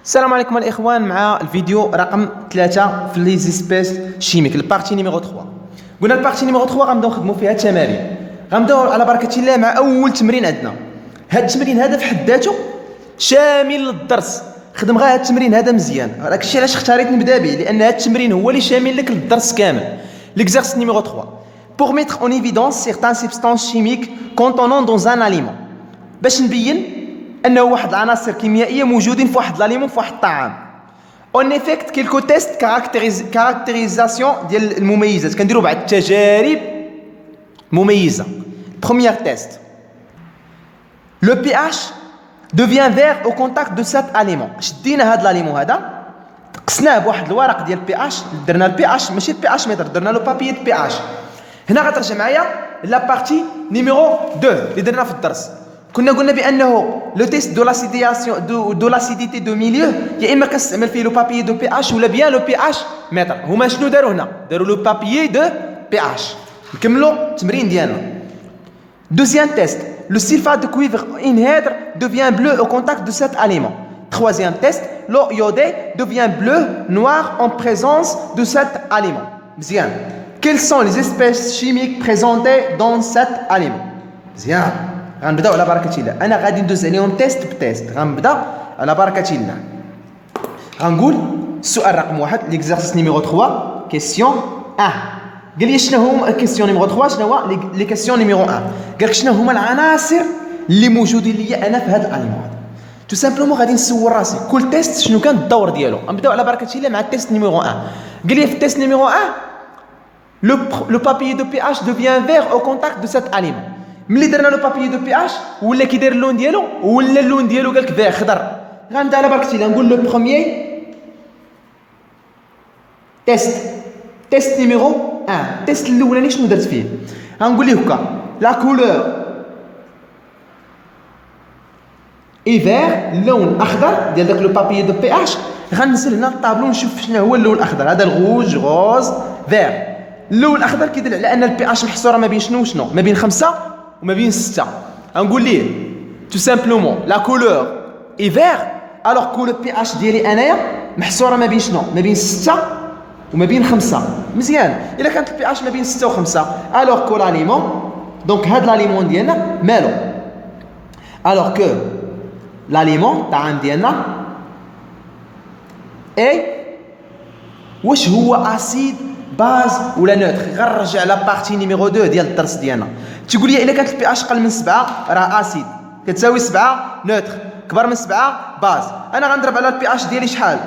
السلام عليكم الاخوان، مع الفيديو رقم 3 في لي زيسبيس شيميك، البارتي نيميرو 3. قلنا البارتي نيميرو 3 غنبداو نخدموا فيها التمارين. غنبداو على بركه الله مع اول تمرين عندنا. هذا التمرين هذا في حد ذاته شامل للدرس، خدم غير هذا التمرين هذا مزيان. راك الشيء علاش اختاريت نبدا به، لان هذا التمرين هو اللي شامل لك للدرس كامل. L'exercice numéro 3. Pour mettre en évidence certaines substances chimiques contenant dans un aliment. باش نبين انه واحد العناصر كيميائيه موجودين في واحد لاليمون في واحد الطعام. اون افيكت كيلكو تيست كاركتيريزاسيون ديال المميزات، كنديروا بعض التجارب مميزه. بروميير تيست، لو بي اش devient vert au contact de cet aliment. شدينا هذا الاليمون هذا قسناه بواحد الورق ديال بي اش، درنا البي اش ماشي البي اش متر، درنا له بابي بي اش. هنا غترجع معايا لا بارتي نيميرو 2 اللي درنا في الدرس. كنا قلنا بانه لو تيست دو لاسيدياسيون دو لاسيديتي دو ميليو يا اما كنستعمل فيه لو بابي دو بي اش ولا بيان لو بي اش متر. هما شنو داروا هنا؟ داروا لو بابي دو بي اش. نكملوا التمرين ديالنا. دوزيام تيست، لو سيلفات دو كويفر انهيدر devient bleu au contact de cet aliment. Troisième test, l'eau iodée devient bleu noir en présence de cet aliment. مزيان. Quelles sont les espèces chimiques présentées dans cet aliment? مزيان. غنبداو على بركه الله. انا غادي ندوز عليهم تيست بتيست. غنبدا على بركه الله. غنقول السؤال رقم 1 ليكزارسيس نيميرو 3 كيسيون 1. قال لي شنو هما كيسيون نيميرو 3 شنو هو لي كيسيون نيميرو 1. قال لك شنو هما العناصر اللي موجودين ليا انا في هذا الاليمون هذا. تو سامبلومون غادي نسول راسي كل تيست شنو كان الدور ديالو. غنبداو على بركه الله مع التيست نيميرو 1. قال لي في التيست نيميرو 1 لو بابي دو بي اش devient vert au contact de cet aliment. ملي درنا لو بابي دو بي اش ولا كيدير اللون ديالو ولا اللون ديالو قالك فيغ خضر. غنبدا على بركه الله نقول لو بروميير تيست نيميرو 1. التيست الاولاني شنو درت فيه؟ غنقول ليه هكا لا كولور اي فيغ، اللون الاخضر ديال داك لو بابي دو بي اش. غنزل هنا الطابلو نشوف شنو هو اللون الاخضر هذا، الغوج غوز فيغ. اللون الاخضر كيدل على ان البي اش محصوره ما بين شنو وشنو، ما بين 5 وما بين 6. غنقول ليه تو سامبلومون لا كولور اي فيغ الوغ كو لو بي اش ديالي انايا محصوره ما بين شنو، ما بين 6 وما بين 5. مزيان. الا كانت البي اش ما بين 6 و5 الوغ كو لاليمون دونك هاد لاليمون ديالنا مالو، الوغ كو لاليمون الطعام ديالنا اي واش هو اسيد باز ولا نوتر. غنرجع لا بارتي نيميرو 2 ديال الدرس ديالنا. تيقول لي الا كانت البي اش قل من 7 راه اسيد، كتساوي 7 نوتر، كبر من 7 باز. انا غنضرب على البي اش ديالي شحال؟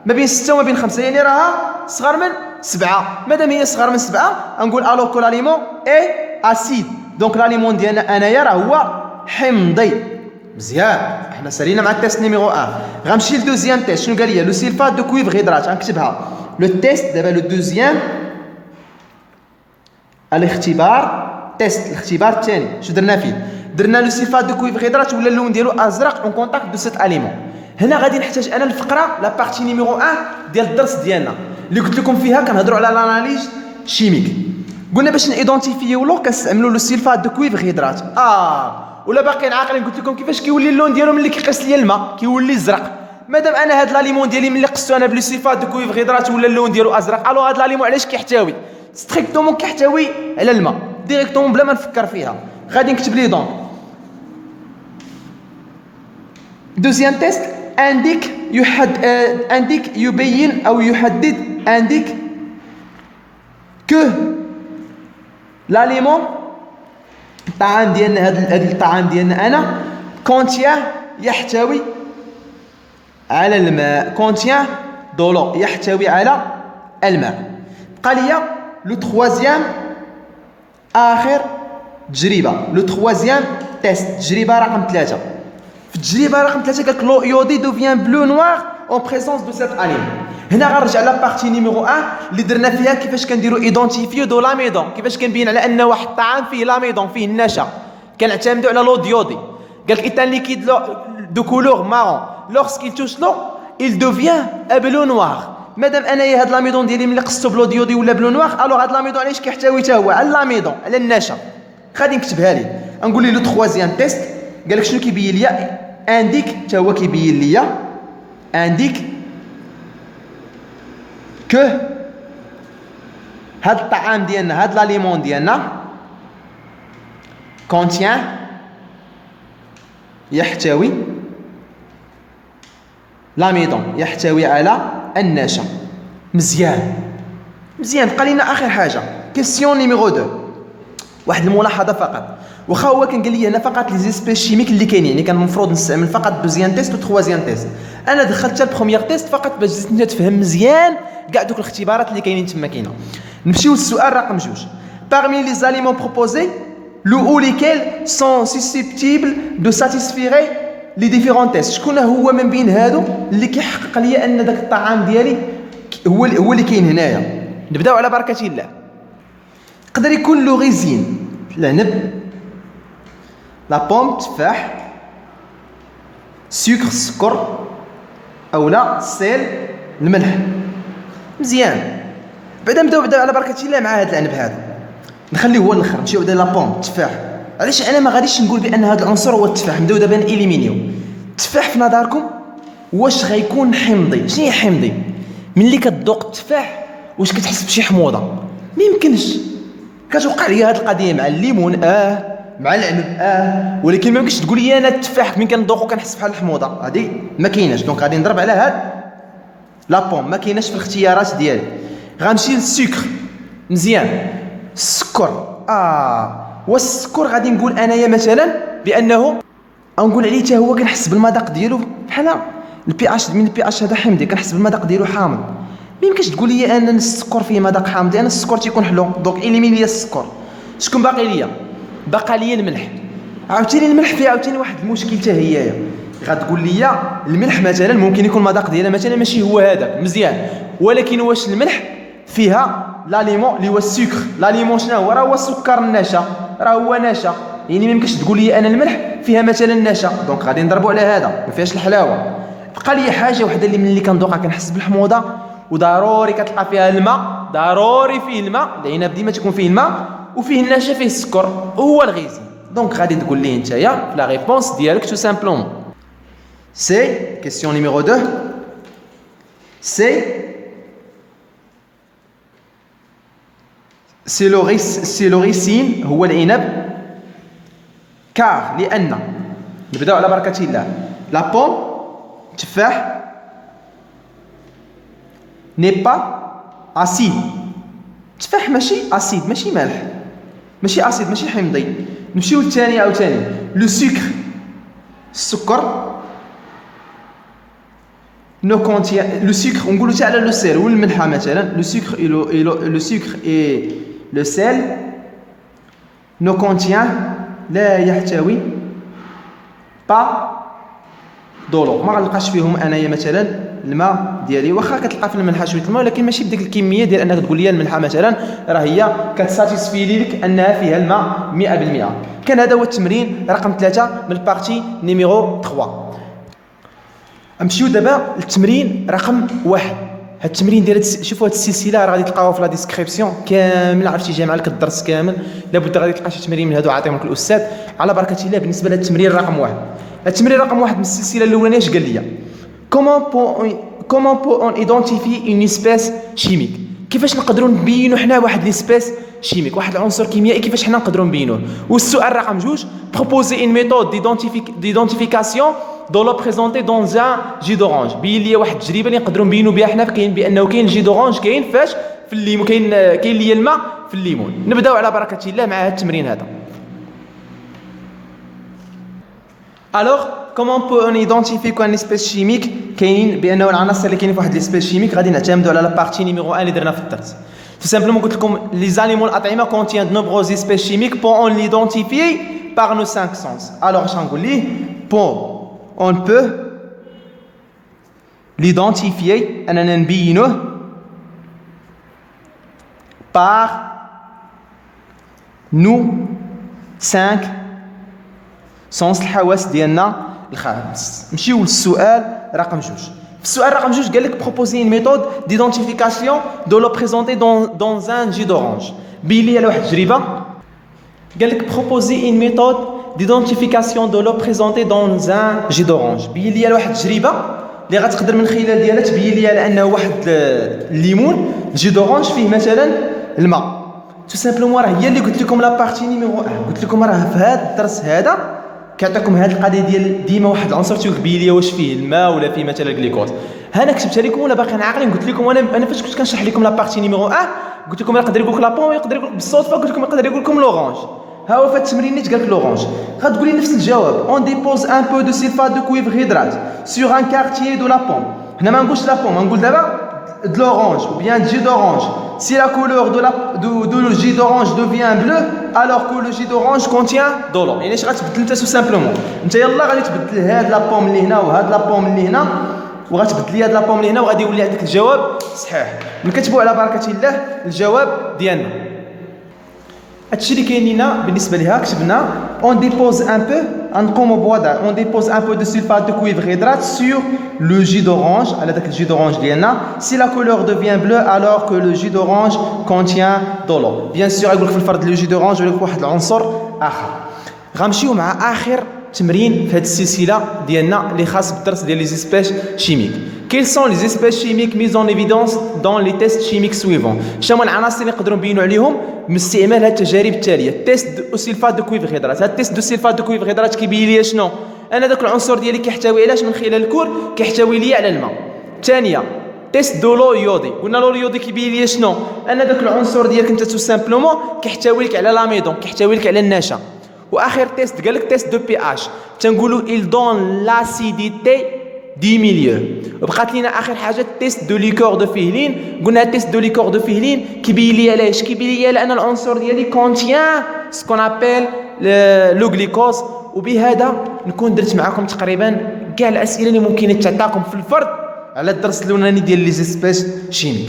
ما بين 6 وما بين 5، يعني راها صغر من 7. مادام هي صغر من 7 غنقول الو كو لاليمون اي اسيد، دونك لاليمون ديالنا انايا راه هو حمضي. مزيان. حنا سالينا مع التيست نيميرو 1. غنمشي لدوزيام تيست. شنو قال لي؟ لو سيلفات دو كويفر هيدرات. غنكتبها لو تيست دابا لو دوزيام الاختبار تيست، الاختبار الثاني. شو درنا فيه؟ درنا لو سيلفات دو كويفر هيدرات ولا اللون ديالو ازرق اون كونتاكت دو سيت اليمون. هنا غادي نحتاج انا الفقره لا بارتي نيميرو 1 ديال الدرس ديالنا اللي قلت لكم فيها كنهضروا على لاناليز شيميك. قلنا باش نيدونتيفيو لو كنستعملوا لو سيلفات دو كويفر هيدرات. ولا باقيين عاقلين قلت لكم كيفاش كيولي اللون ديالو ملي كيقيس ليا الماء كيولي ازرق. مادام انا هاد لاليمون ديالي ملي قستو انا بلو سيلفات دو كويفر هيدرات ولا اللون ديالو ازرق، الو هاد لاليمون علاش كيحتوي ستريكتومون كيحتوي على الماء ديريكتومون بلا ما نفكر فيها. غادي نكتب لي دونك دوزيام تيست عندك عندك يبين او يحدد عندك كو لاليمون الطعام ديالنا هذا الطعام ديالنا انا كونتيان يحتوي على الماء، كونتيان دولو يحتوي على الماء. بقى ليا لو تروازيام اخر تجربه، لو تروازيام تيست تجربه رقم 3. في التجربه رقم 3 قالك لو يودي دوفيان بلو نوار اون بريزونس دو سيت اليمون. هنا غنرجع لا بارتي نيميرو 1 اللي درنا فيها كيفاش كنديروا ايدونتيفيو دو لاميدون، كيفاش كنبين على ان واحد الطعام فيه لاميدون فيه النشا. كنعتمدوا على لو ديودي. قالك ايتان ليكيد دو كولور مارون لورسكيل توش لو il devient بلو نوار. مادام انايا هاد لاميدون ديالي ملي قصتو بلو ديودي ولا بلو نوار الوغ هاد لاميدون علاش كيحتوي حتى هو على لاميدون على النشا. غادي نكتبها لي. نقول لي لو تروازيام تيست قالك شنو كيبين ليا؟ انديك حتى هو كيبين ليا indique que هاد الطعام ديالنا هاد لاليمون ديالنا contient يحتوي لاميدون، يحتوي على النشا. مزيان بقى لينا اخر حاجه كيسيون نيميرو 2. واحد الملاحظه فقط، واخا هو كان قال لي هنا فقط لي زيسبيس شيميك اللي كاينين، يعني كان المفروض نستعمل فقط دوزيام تيست و تخوازيام تيست. انا دخلت البروميير تيست فقط باش انت تفهم مزيان كاع دوك الاختبارات اللي كاينين تما كاينه. نمشيو للسؤال رقم 2. parmi les aliments proposés ou lesquels sont susceptibles de satisfaire les différents tests. شكون هو من بين هادو اللي كيحقق لي ان داك الطعام ديالي هو اللي كاين هنايا؟ نبداو على بركه الله. يقدر يكون لوريزين العنب، لا بوم تفاح، سكر السكر، او لا سيل الملح. مزيان بعدا نبداو على بركه الله مع هذا العنب هذا، نخليه هو الاخر. نمشيو دابا لا بوم التفاح. علاش انا ما غاديش نقول بان هذا العنصر هو التفاح؟ نبداو دابا نإليمينيو. التفاح في نظركم واش غيكون حمضي؟ شنو هي حمضي؟ ملي كتذوق التفاح واش كتحس بشي حموضه؟ ما يمكنش. كتوقع لي هذه القضيه مع الليمون مع العنب ولكن ما يمكنش تقول لي انا التفاح ملي كنذوقو كنحس بحال الحموضه، هذه ما كايناش. دونك غادي نضرب على هاد لا بوم، ما كايناش في الاختيارات ديالي. غنمشي للسكر. مزيان السكر والسكر غادي نقول انايا مثلا بانه نقول عليه حتى هو كنحس بالمذاق ديالو بحال البي اش، من البي اش هذا حمضي، كنحس بالمذاق ديالو حامض. ما يمكنش تقول لي ان السكر فيه مذاق حامض، لان السكر تيكون حلو. دونك إليميني ليا السكر. شكون باقي ليا؟ باقى ليا الملح. عاوتاني الملح فيه عاوتاني واحد المشكل حتى هي، غتقول لي الملح مثلا ممكن يكون المذاق ديالها مثلا ماشي هو هذاك. مزيان، ولكن واش الملح فيها لاليمون اللي هو السكر؟ لاليمون شنو هو؟ راه هو السكر النشا، راه هو نشا. يعني ما يمكنش تقول لي انا الملح فيها مثلا نشا. دونك غادي نضربوا على هذا، ما فيهاش الحلاوه. بقى لي حاجه وحده اللي ملي كندوقها كنحس بالحموضه، وضروري كتلقى فيها الماء، ضروري فيه الماء. العنب ديما تيكون فيه الماء وفيه النشا، فيه السكر، هو الغيزين. دونك غادي تقول لي نتايا في لا ريبونس ديالك تو سامبلومون سي كيسيون نيميرو 2 سي لوريسين هو العنب. كار لان نبداو على بركه الله. لا بوم تفاح ني با اسيد. تفاح ماشي اسيد، ماشي مالح، ماشي اسيد، ماشي حمضي. نمشيو للثاني عاوتاني لو سكر السكر نو كونتيان لو سكر، ونقولوا حتى على لو سيل والملح مثلا. لو سكر اي لو سيل نو كونتيان لا يحتوي با دولو. ما غنلقاش فيهم انايا مثلا الماء ديالي، واخا كتلقى في الملحه شويه الماء ولكن ماشي بديك الكميه ديال انك تقول لي الملحه مثلا راه هي كتساتيسفي لك انها فيها الماء 100%. كان هذا هو التمرين رقم 3 من البارتي نيميرو 3. نمشيو دابا للتمرين رقم 1. هاد التمرين ديال شوفوا هاد السلسله راه غادي تلقاوها في لا ديسكريبسيون كامل. عرفتي جامعه لك الدرس كامل، لابد غادي تلقى شي تمرين من هادو عاطيهم لك الاستاذ على بركه الله. بالنسبه للتمرين رقم 1، التمرين رقم 1 من السلسله الاولانيه اش قال لي؟ comment peut on identifier une espèce chimique؟ كيفاش نقدروا نبينوا حنا واحد ليسبيس شيميك، واحد العنصر كيميائي، كيفاش حنا نقدروا نبينوه؟ والسؤال رقم 2 proposer une méthode d'identification دو لو بريزونتي دون ان جي دورانج. بين لي واحد التجربه اللي نقدروا نبينوا بها حنا كاين بانه كاين الجي دورانج كاين فاش في الليمون، كاين لي الماء في الليمون. نبداو على بركه الله مع هذا التمرين هذا. الوغ كومون بو اون ايدونتيفي كون اسبيس شيميك؟ كاينين بانه العناصر اللي كاينين في واحد ليسبيس شيميك غادي نعتمدوا على لا بارتي نيميرو 1 اللي درنا في الدرس. تو سامبلومون قلت لكم لي زاليمون الاطعمه كونتيان دو نوبروز اسبيس شيميك بو اون ليدونتيفي بار نو 5 سنس. الوغ اش غنقول ليه؟ بون on peut l'identifier أننا نبينوه par nous 5 سونس الحواس ديالنا الخامس. نمشيو للسؤال رقم 2. في السؤال رقم 2 قال لك proposer une méthode d'identification de l'eau présentée dans un jus d'orange. بين لي على واحد التجربه قال لك proposer une méthode d'identification de l'eau présentée dans un jus d'orange. بين لي واحد التجربه اللي غتقدر من خلال ديالها تبين لي على انه واحد الليمون جي دورانج فيه مثلا الماء. تو سامبلومون راه هي اللي قلت لكم لا بارتي نيميرو 1. قلت لكم راه في هذا الدرس هذا كيعطيكم هذه القضيه ديال ديما واحد العنصر تيبين لي واش فيه الماء ولا فيه مثلا الجليكوز. انا كتبتها لكم ولا باقي عاقلين؟ قلت لكم انا فاش كنت كنشرح لكم لا بارتي نيميرو 1 قلت لكم يقدر يقول لك لابون يقدر يقول لك بالصدفه قلت لكم يقدر يقول لكم لورانج. ها هو في التمرين نيت قال لك لورانج. غتقول لي نفس الجواب اون ديبوز ان بو دو سيلفات دو كويفر هيدرات سور ان كارتيer دو لا بوم. هنا ما نقولش لا بوم، نقول دابا de l'orange ou bien du jus d'orange. Si la couleur de le jus d'orange devient bleu alors que le jus d'orange contient de l'eau. يعني اش غتبدل انت سو سامبلومون؟ انت يلاه غادي تبدل هاد لا بوم اللي هنا وهاد لا بوم اللي هنا وغتبدل لي هاد لا بوم اللي هنا وغادي يولي عندك الجواب صحيح. نكتبوا على بركه الله الجواب ديالنا. هادشي اللي كاين لينا بالنسبه ليها كتبنا on dépose un peu غنقوموا بوضع on dépose un peu de sulfate de cuivre hydrate sur le jus d'orange على داك الجي دورانج ديالنا. si la couleur devient bleue alors que le jus d'orange contient de l'eau. bien sûr يقول لك في الفرد لو جي دورانج ولا واحد العنصر اخر. غنمشيو مع اخر تمرين في هذه السلسله ديالنا اللي خاص بالدرس ديال لي زيسبيس شيميك. Quelles sont les espèces chimiques mises en évidence dans les tests chimiques suivants؟ شنو العناصر اللي نقدروا نبينوا عليهم من استعمال هذه التجارب التاليه؟ تيست دو سيلفات دو كويفر هيدرات. هذا التيست دو سيلفات دو كويفر هيدرات كيبين لي شنو؟ انا داك العنصر ديالي كيحتوي علاش من خلال الكور كيحتوي لي على الماء. ثانيه تيست دو لو يودي. قلنا لو يودي كيبين لي شنو؟ انا داك العنصر ديالك انت تو سامبلومون كيحتوي لك على لاميدون كيحتوي لك على النشا. واخر تيست قال لك تيست دو بي اش تنقولوا il donne l'acidité du milieu. وبقات لينا اخر حاجه تيست دو ليكور دو فيلين. قلنا تيست دو ليكور دو فيلين كيبين لي علاش كيبين لي لان العنصر ديالي كونتيان سكون ابيل لو غليكوز. وبهذا نكون درت معكم تقريبا كاع الاسئله اللي ممكن تعطاكم في الفرد على الدرس الاولاني ديال لي زيسبيس شيميك.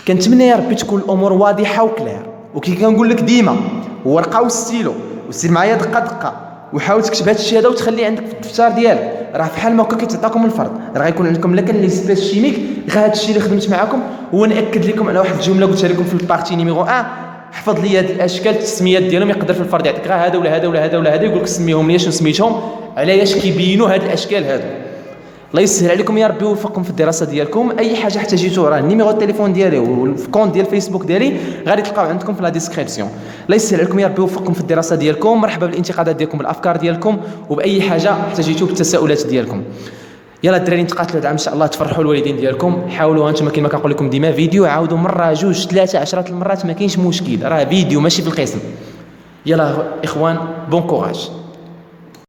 كنتمنى يا ربي تكون الامور واضحه وكلير. وكي كنقول لك ديما ورقه وستيلو وسير معايا دقه دقه وحاول تكتب هذا الشيء هذا وتخليه عندك في الدفتر ديالك. راه بحال ما هكا كيتعطاكم الفرد راه غيكون عندكم لا كان لي سبيس شيميك غير هذا الشيء اللي خدمت معكم. هو ناكد لكم على واحد الجمله قلتها لكم في البارتي نيميرو 1 حفظ لي هاد الاشكال التسميات ديالهم. يقدر في الفرد يعطيك غير هذا ولا هذا ولا هذا ولا هذا يقول لك سميهم لي شنو سميتهم علاش كيبينوا هاد الاشكال هادو. الله يسهل عليكم يا ربي ويوفقكم في الدراسه ديالكم. اي حاجه احتاجيتوها راه النيميرو التليفون ديالي والكونت ديال الفيسبوك ديالي غادي تلقاو عندكم في لا ديسكريبسيون. الله يسهل عليكم يا ربي ويوفقكم في الدراسه ديالكم. مرحبا بالانتقادات ديالكم بالافكار ديالكم وباي حاجه احتاجيتو بالتساؤلات ديالكم. يلا الدراري نتقاتلوا هذا العام ان شاء الله. تفرحوا الوالدين ديالكم. حاولوا انتم كما كنقول لكم ديما فيديو عاودوا مره جوج ثلاثه 10 المرات ما كاينش مشكل راه فيديو ماشي في القسم. يلا اخوان بون كوراج.